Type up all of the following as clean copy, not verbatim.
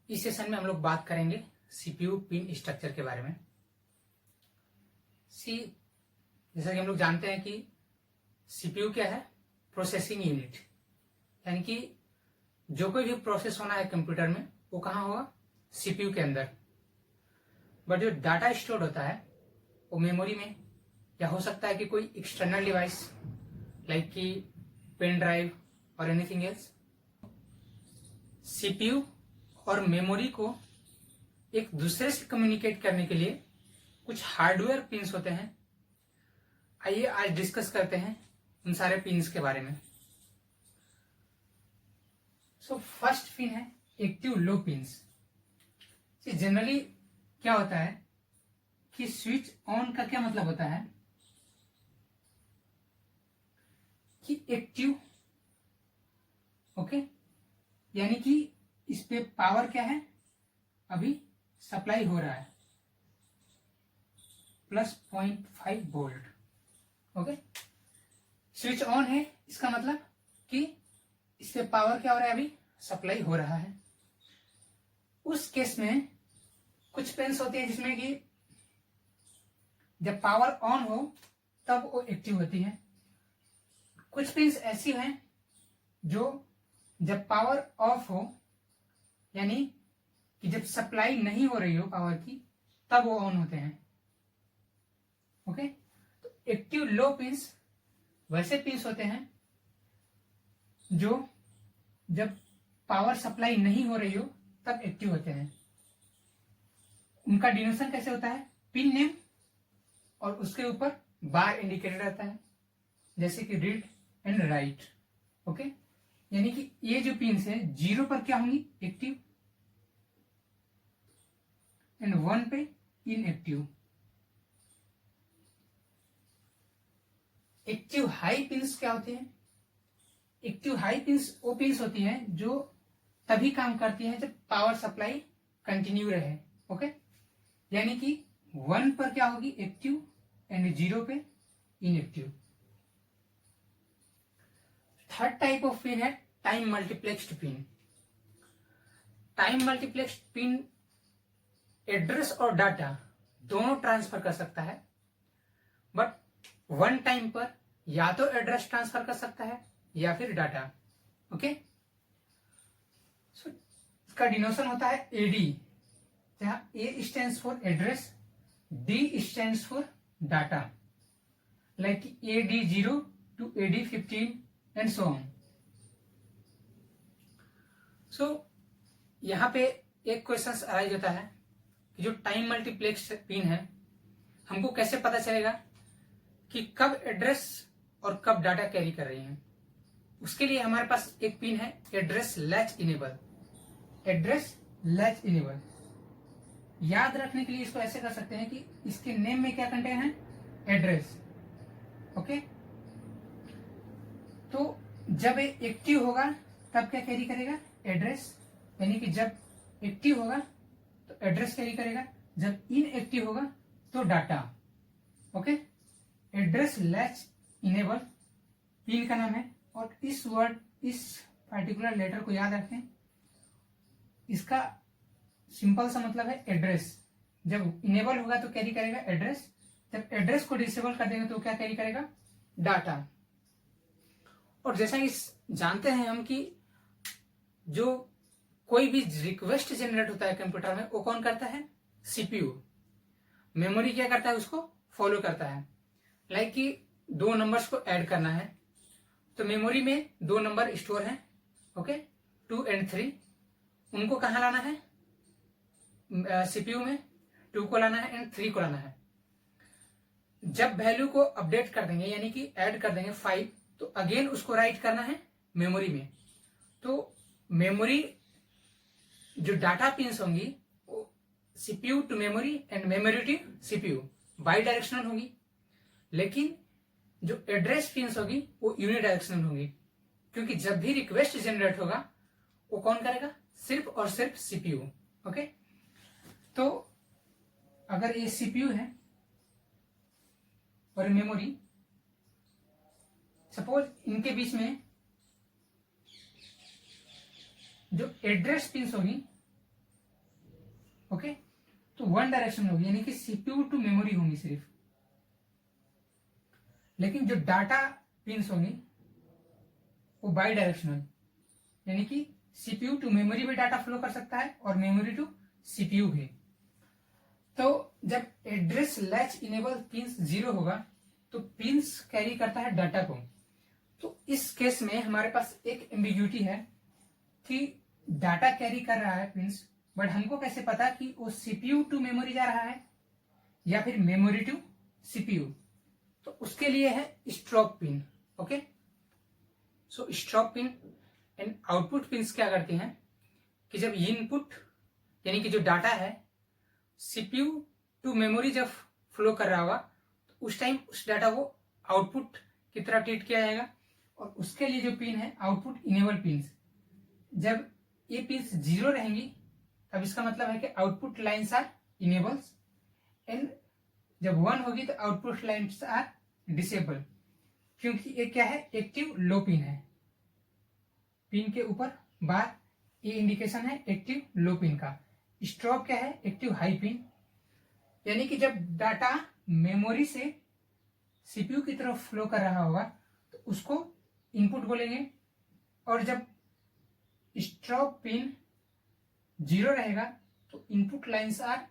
इस सेशन में हम लोग बात करेंगे सीपीयू पिन स्ट्रक्चर के बारे में। जैसा कि हम लोग जानते हैं कि सीपीयू क्या है, प्रोसेसिंग यूनिट, यानी कि जो कोई भी प्रोसेस होना है कंप्यूटर में वो कहाँ होगा, सीपीयू के अंदर। बट जो डाटा स्टोर होता है वो मेमोरी में, या हो सकता है कि कोई एक्सटर्नल डिवाइस लाइक कि पेन ड्राइव और एनीथिंग एल्स। सीपीयू और मेमोरी को एक दूसरे से कम्युनिकेट करने के लिए कुछ हार्डवेयर पिन्स होते हैं। आइए आज डिस्कस करते हैं उन सारे पिन्स के बारे में। फर्स्ट पिन है एक्टिव लो पिन्स। जनरली क्या होता है कि स्विच ऑन का क्या मतलब होता है कि एक्टिव, ओके, यानी कि इस पे पावर क्या है, अभी सप्लाई हो रहा है +0.5 वोल्ट, ओके। स्विच ऑन है, इसका मतलब कि इस पे पावर क्या हो रहा है, अभी सप्लाई हो रहा है। उस केस में कुछ पिन्स होती है जिसमें कि जब पावर ऑन हो तब वो एक्टिव होती है। कुछ पिन्स ऐसी हैं जो जब पावर ऑफ हो, यानी कि जब सप्लाई नहीं हो रही हो पावर की, तब वो ऑन होते हैं, ओके। तो एक्टिव लो पिन्स वैसे पिन्स होते हैं जो जब पावर सप्लाई नहीं हो रही हो तब एक्टिव होते हैं। उनका डिनोशन कैसे होता है, पिन नेम और उसके ऊपर बार इंडिकेटर रहता है, जैसे कि रीड एंड राइट, ओके। यानी कि ये जो पिन्स है 0 पर क्या होंगी, एक्टिव, एंड 1 पे इनएक्टिव। एक्टिव हाई पिन्स क्या होते हैं, एक्टिव हाई पिन्स वो पिन्स होती हैं जो तभी काम करती हैं जब पावर सप्लाई कंटिन्यू रहे, ओके। यानी कि 1 पर क्या होगी, एक्टिव, एंड 0 पे inactive. Third type of pin है time multiplexed pin. Time multiplexed pin address और डाटा दोनों ट्रांसफर कर सकता है, बट वन टाइम पर या तो एड्रेस ट्रांसफर कर सकता है या फिर डाटा, ओके। इसका डिनोशन होता है एडी, जहां ए stands for address, D stands for data, like AD0 to AD15 and so on. यहां पे एक क्वेश्चन अराइज होता है कि जो टाइम मल्टीप्लेक्स पिन है, हमको कैसे पता चलेगा कि कब एड्रेस और कब डाटा कैरी कर रही है। उसके लिए हमारे पास एक पिन है address latch enable. Address latch enable याद रखने के लिए इसको ऐसे कर सकते हैं कि इसके नेम में क्या कंटेन है, एड्रेस, ओके। तो जब ये एक्टिव होगा तब क्या कैरी करेगा, एड्रेस, यानी कि जब एक्टिव होगा तो एड्रेस कैरी करेगा, जब इनएक्टिव होगा तो data, okay. Address latch enable pin का नाम है, और इस पर्टिकुलर लेटर को याद रखें। इसका सिंपल सा मतलब है एड्रेस। जब इनेबल होगा तो कैरी करेगा एड्रेस, जब एड्रेस को डिसेबल कर देंगे तो क्या कैरी करेगा, डाटा। और जैसा कि जानते हैं हम कि जो कोई भी रिक्वेस्ट जनरेट होता है कंप्यूटर में वो कौन करता है, सीपीयू। मेमोरी क्या करता है, उसको फॉलो करता है। लाइक कि 2 नंबर्स को ऐड करना है तो मेमोरी में 2 नंबर स्टोर हैं, ओके, 2 and 3। उनको कहाँ लाना है, सीपीयू में 2 को लाना है एंड 3 को लाना है। जब वैल्यू को अपडेट कर देंगे, यानी कि ऐड कर देंगे 5, तो अगेन उसको राइट करना है मेमोरी में। तो मेमोरी जो डाटा पिन्स होंगी वो CPU to memory and memory to CPU bidirectional होगी, लेकिन जो एड्रेस पिन्स होगी वो यूनिडायरेक्शनल होगी, क्योंकि जब भी रिक्वेस्ट जनरेट होगा वो कौन करेगा, सिर्फ और सिर्फ सीपीयू, ओके। तो अगर ये सीपीयू है और मेमोरी, सपोज इनके बीच में जो एड्रेस पिन्स होगी ओके, तो वन डायरेक्शन होगी, यानी कि सीपीयू टू मेमोरी होंगी सिर्फ। लेकिन जो डाटा पिंस होंगी वो बाई डायरेक्शनल, यानी कि सीपीयू टू मेमोरी भी डाटा फ्लो कर सकता है और मेमोरी टू सीपीयू भी। तो जब एड्रेस लैच इनेबल पिंस 0 होगा तो पिंस कैरी करता है डाटा को। तो इस केस में हमारे पास एक एम्बिग्यूटी है कि डाटा कैरी कर रहा है पिंस, बट हमको कैसे पता कि वो सीपीयू टू मेमोरी जा रहा है या फिर मेमोरी टू सीपीयू। तो उसके लिए है strobe pin. Okay, so strobe pin and output pins क्या करती हैं कि जब इनपुट यानी कि जो डाटा है सीपीयू टू मेमोरी जब फ्लो कर रहा होगा तो उस टाइम उस डाटा को आउटपुट की तरह ट्रीट किया जाएगा। और उसके लिए जो पिन है आउटपुट इनेबल पिंस, जब ये पिंस 0 रहेंगी तब इसका मतलब है कि output lines are enables, and जब 1 होगी तो आउटपुट लाइन्स आर डिसेबल, क्योंकि ये क्या है, एक्टिव लो पिन है। पिन के ऊपर बार, ये इंडिकेशन है एक्टिव लो पिन का। स्ट्रोब क्या है, एक्टिव हाई पिन, यानी कि जब डाटा मेमोरी से सीपीयू की तरफ फ्लो कर रहा होगा तो उसको इनपुट बोलेंगे, और जब स्ट्रोब पिन 0 रहेगा तो input lines are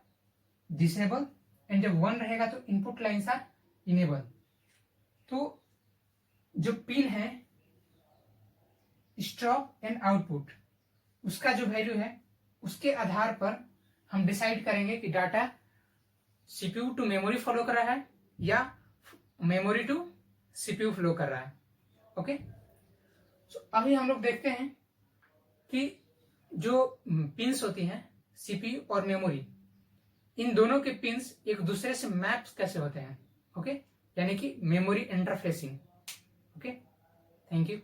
disable, and जब 1 रहेगा तो इनपुट लाइन्स आर इनेबल। तो जो पिन है स्ट्रोब एंड आउटपुट, उसका जो वैल्यू है उसके आधार पर हम डिसाइड करेंगे कि data CPU to memory flow कर रहा है या मेमोरी टू सीपीयू फ्लो कर रहा है। ओके, सो अभी हम लोग देखते हैं कि जो पिंस होती हैं सीपीयू और मेमोरी, इन दोनों के पिंस एक दूसरे से मैप्स कैसे होते हैं। ओके, यानी कि memory interfacing. Okay, thank you.